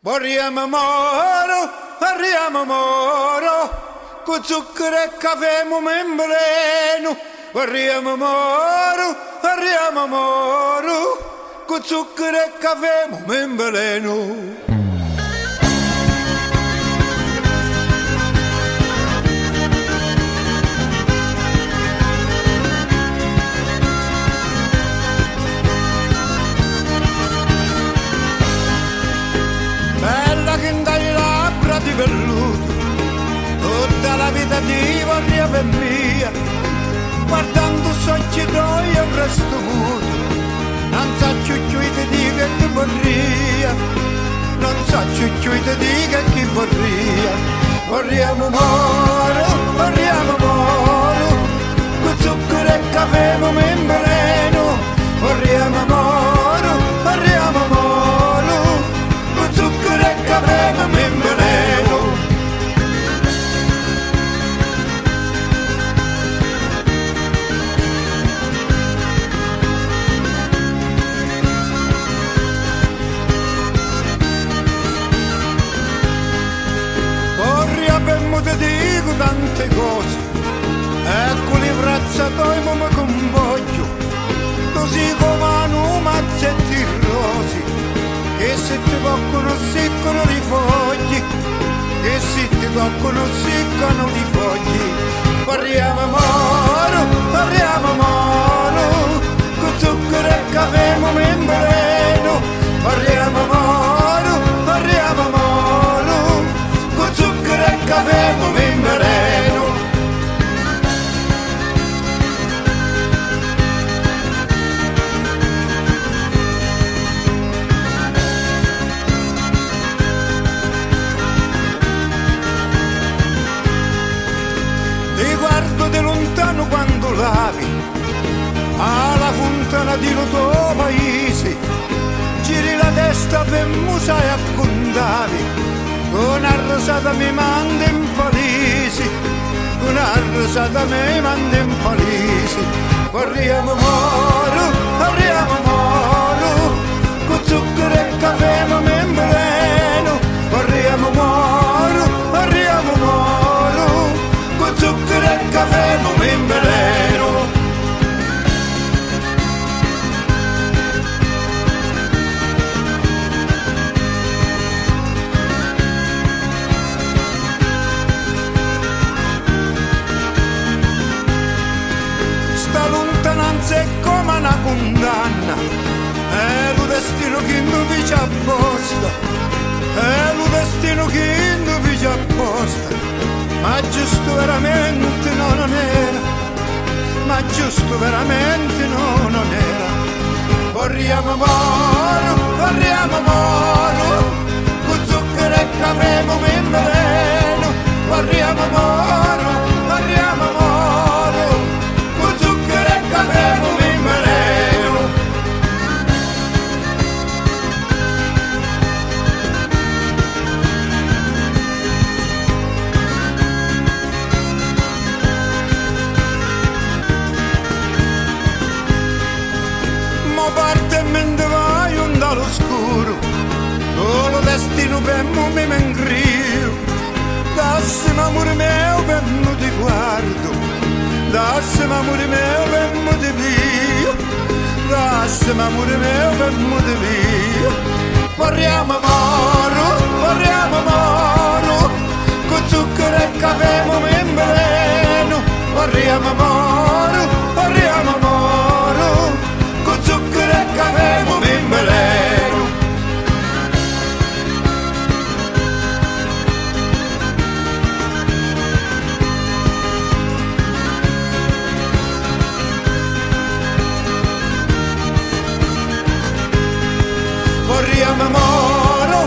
Vorriamo moro, con zucchero e caffè membeleno. Vorriamo moro, con zucchero e caffè membeleno. Di velluto, tutta la vita ti vorrei per mia, guardando soggi tuoi e resto muto, non so ciucciu ti dica che vorrei, non so ciucciu ti dica che vorrei. Vorriamo moro, con zucchero e caffè membeleno. Vorriamo moro, con zucchero e caffè membeleno. Ti dico tante cose, ecco le braccia tue mi convoglio, così come hanno mazzetti rosi, che se ti toccano seccano i fogli, che se ti toccano seccano i fogli. Vorriamo moro, con zucchero e caffè membeleno. Vorriamo moro, con zucchero e caffè membeleno. Ti guardo di lontano quando lavi alla fontana di tuo paese, giri la testa per musai a contavi. Una rosata mi manda in palisi, una rosata mi manda in palisi. Vorriamo moro, con zucchero e caffè membeleno. Vorriamo moro, con zucchero e caffè membeleno. È come una condanna, è lo destino che non vi ci apposta, è lo destino che non vi ci apposta, ma giusto veramente no, non era, ma giusto veramente no, non era. Vorriamo moro, con zucchero e caffè membeleno. Vorriamo moro, con zucchero e caffè membeleno. Mo parte mentre vai un dall'oscuro, con lo destino per me mi ingrio. Dassi amore mio per me ti guardo, dassi amore mio per me ti pio, dassi amore mio per me ti pio. Vorriamo moro, con zucchero e caffè membeleno. Vorriamo moro, con zucchero e caffè membeleno. Vorriamo moro,